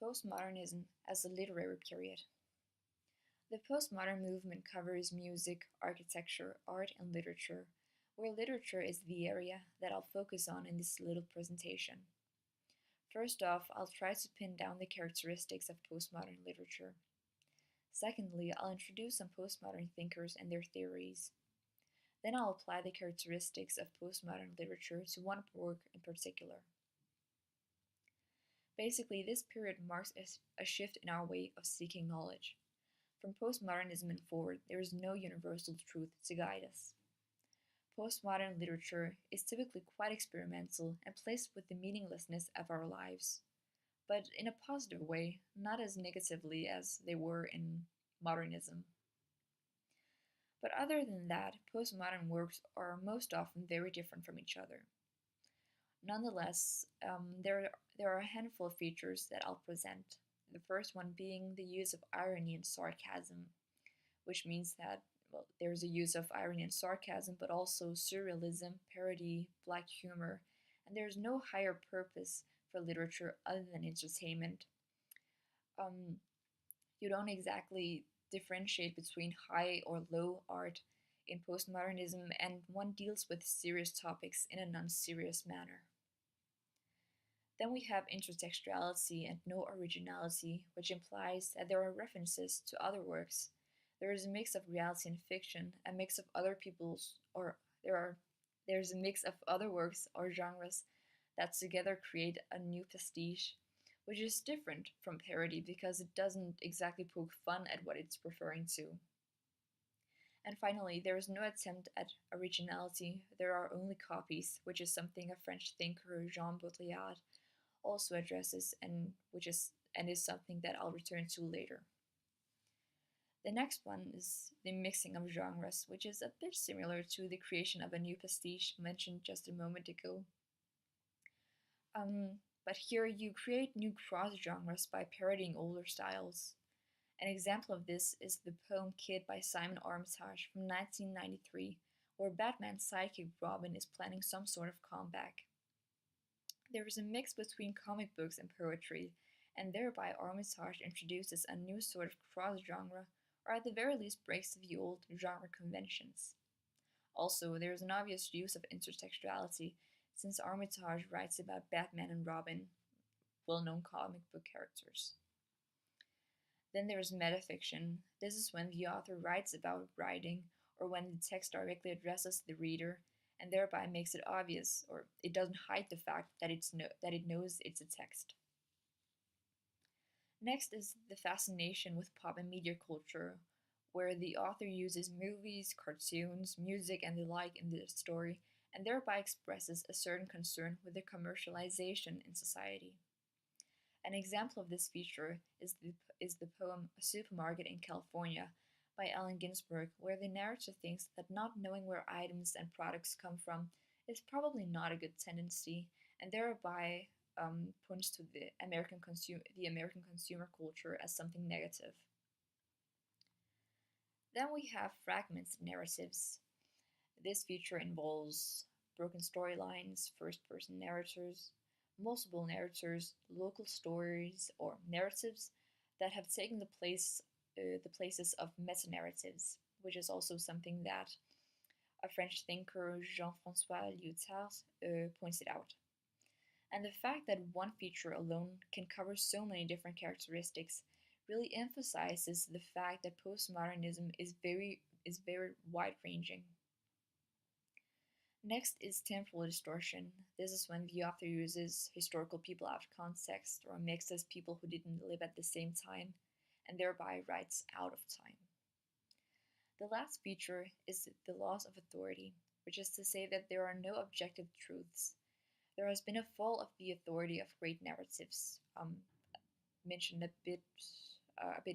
Postmodernism as a literary period. The postmodern movement covers music, architecture, art, and literature, where literature is the area that I'll focus on in this little presentation. First off, I'll try to pin down the characteristics of postmodern literature. Secondly, I'll introduce some postmodern thinkers and their theories. Then I'll apply the characteristics of postmodern literature to one work in particular. Basically, this period marks a shift in our way of seeking knowledge. From postmodernism and forward, there is no universal truth to guide us. Postmodern literature is typically quite experimental and plays with the meaninglessness of our lives, but in a positive way, not as negatively as they were in modernism. But other than that, postmodern works are most often very different from each other. Nonetheless, there are a handful of features that I'll present. The first one being the use of irony and sarcasm, which means that, well, there's a use of irony and sarcasm, but also surrealism, parody, black humor, and there's no higher purpose for literature other than entertainment. Um, you don't exactly differentiate between high or low art in postmodernism, and one deals with serious topics in a non serious manner. Then we have intertextuality and no originality, which implies that there are references to other works. There is a mix of reality and fiction, a mix of other people's, or there's a mix of other works or genres that together create a new pastiche, which is different from parody because it doesn't exactly poke fun at what it's referring to. And finally, there is no attempt at originality, there are only copies, which is something a French thinker, Jean Baudrillard, also addresses and is something that I'll return to later. The next one is the mixing of genres, which is a bit similar to the creation of a new pastiche mentioned just a moment ago. But here you create new cross genres by parodying older styles. An example of this is the poem Kid by Simon Armitage from 1993, where Batman's sidekick Robin is planning some sort of comeback. There is a mix between comic books and poetry, and thereby Armitage introduces a new sort of cross genre, or at the very least breaks the old genre conventions. Also, there is an obvious use of intertextuality, since Armitage writes about Batman and Robin, well known comic book characters. Then there is metafiction. This is when the author writes about writing, or when the text directly addresses the reader, and thereby makes it obvious, or it doesn't hide the fact that it knows it's a text. Next is the fascination with pop and media culture, where the author uses movies, cartoons, music, and the like in the story, and thereby expresses a certain concern with the commercialization in society. An example of this feature is the poem A Supermarket in California by Allen Ginsberg, where the narrator thinks that not knowing where items and products come from is probably not a good tendency, and thereby points to the American consumer culture as something negative. Then we have fragmented narratives. This feature involves broken storylines, first-person narrators, multiple narrators, local stories, or narratives that have taken the places of meta-narratives, which is also something that a French thinker, Jean-François Lyotard, pointed out. And the fact that one feature alone can cover so many different characteristics really emphasizes the fact that postmodernism is very wide-ranging. Next is temporal distortion. This is when the author uses historical people out of context or mixes people who didn't live at the same time and thereby writes out of time. The last feature is the loss of authority, which is to say that there are no objective truths. There has been a fall of the authority of great narratives, mentioned a bit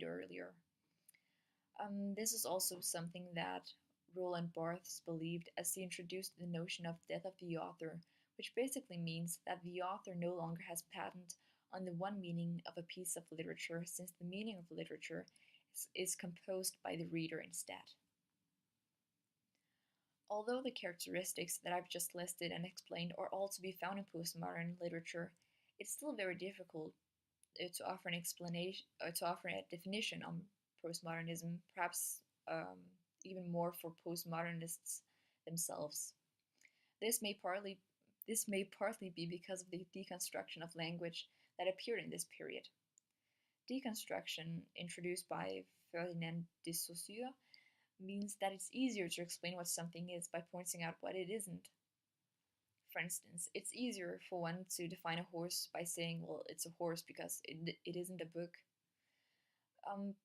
earlier. This is also something that Roland Barthes believed as he introduced the notion of death of the author, which basically means that the author no longer has patent on the one meaning of a piece of literature, since the meaning of literature is composed by the reader instead. Although the characteristics that I've just listed and explained are all to be found in postmodern literature, it's still very difficult to offer an explanation, to offer a definition on postmodernism, perhaps even more for postmodernists themselves. This may partly this may partly be because of the deconstruction of language that appeared in this period. Deconstruction, introduced by Ferdinand de Saussure, means that it's easier to explain what something is by pointing out what it isn't. For instance, it's easier for one to define a horse by saying, well, it's a horse because it isn't a book.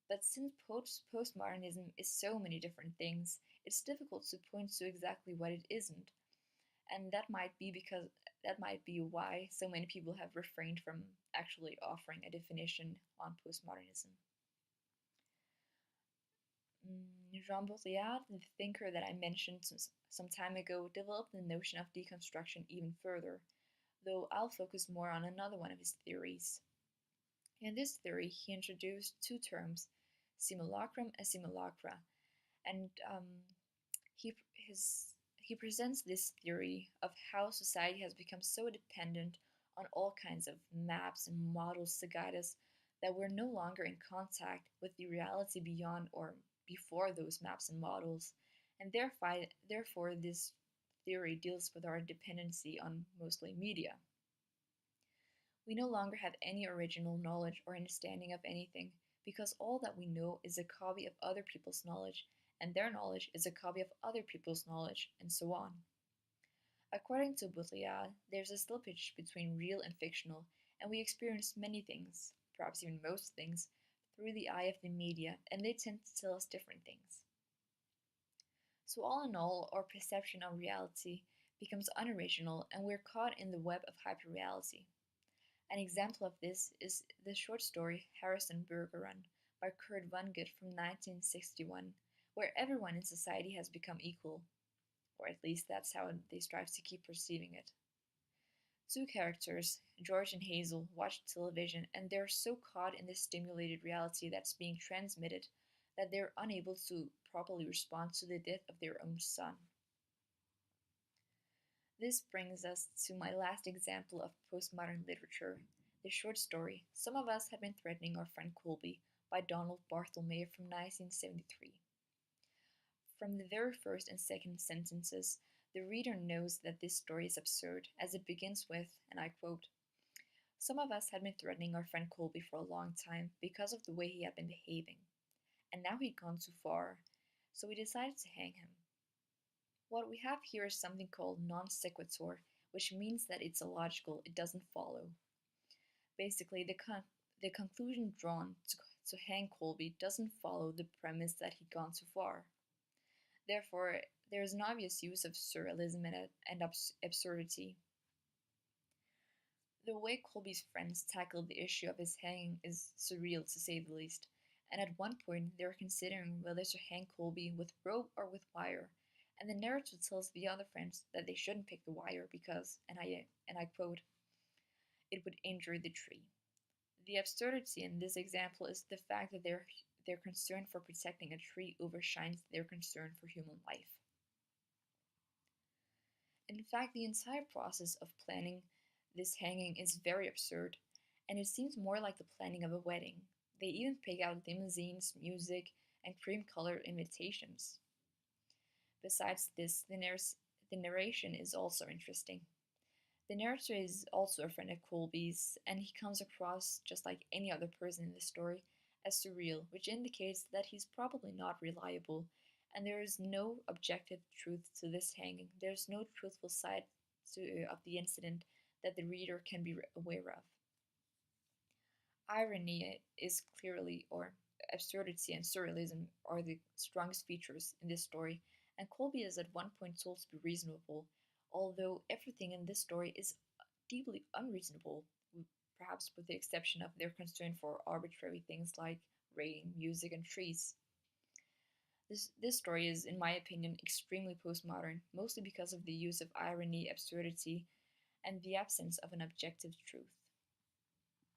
But since postmodernism is so many different things, it's difficult to point to exactly what it isn't. And that might be why so many people have refrained from actually offering a definition on postmodernism. Jean Baudrillard, the thinker that I mentioned some time ago, developed the notion of deconstruction even further, though I'll focus more on another one of his theories. In this theory, he introduced two terms, simulacrum and simulacra, and he, his, he presents this theory of how society has become so dependent on all kinds of maps and models to guide us that we're no longer in contact with the reality beyond or before those maps and models, and therefore this theory deals with our dependency on mostly media. We no longer have any original knowledge or understanding of anything because all that we know is a copy of other people's knowledge, and their knowledge is a copy of other people's knowledge, and so on. According to Baudrillard, there's a slippage between real and fictional, and we experience many things, perhaps even most things, through the eye of the media, and they tend to tell us different things. So, all in all, our perception of reality becomes unoriginal, and we're caught in the web of hyperreality. An example of this is the short story Harrisonburger Run by Kurt Vonnegut from 1961, where everyone in society has become equal, or at least that's how they strive to keep perceiving it. Two characters, George and Hazel, watch television and they're so caught in this stimulated reality that's being transmitted that they're unable to properly respond to the death of their own son. This brings us to my last example of postmodern literature, the short story Some of Us Have Been Threatening Our Friend Colby by Donald Barthelme from 1973. From the very first and second sentences, the reader knows that this story is absurd, as it begins with, and I quote, "Some of us had been threatening our friend Colby for a long time because of the way he had been behaving, and now he'd gone too far, so we decided to hang him. What we have here is something called non sequitur, which means that it's illogical, it doesn't follow. Basically, the conclusion drawn to hang Colby doesn't follow the premise that he'd gone too far. Therefore, there is an obvious use of surrealism and absurdity. The way Colby's friends tackled the issue of his hanging is surreal to say the least, and at one point they were considering whether to hang Colby with rope or with wire, and the narrator tells the other friends that they shouldn't pick the wire because, and I quote, it would injure the tree. The absurdity in this example is the fact that their concern for protecting a tree overshines their concern for human life. In fact, the entire process of planning this hanging is very absurd, and it seems more like the planning of a wedding. They even pick out limousines, music, and cream-colored invitations. Besides this, the narration is also interesting. The narrator is also a friend of Colby's, and he comes across, just like any other person in the story, as surreal, which indicates that he's probably not reliable, and there is no objective truth to this hanging. There's no truthful side of the incident that the reader can be aware of. Irony is clearly, or absurdity and surrealism are the strongest features in this story, and Colby is at one point told to be reasonable, although everything in this story is deeply unreasonable, perhaps with the exception of their concern for arbitrary things like rain, music, and trees. This story is, in my opinion, extremely postmodern, mostly because of the use of irony, absurdity, and the absence of an objective truth.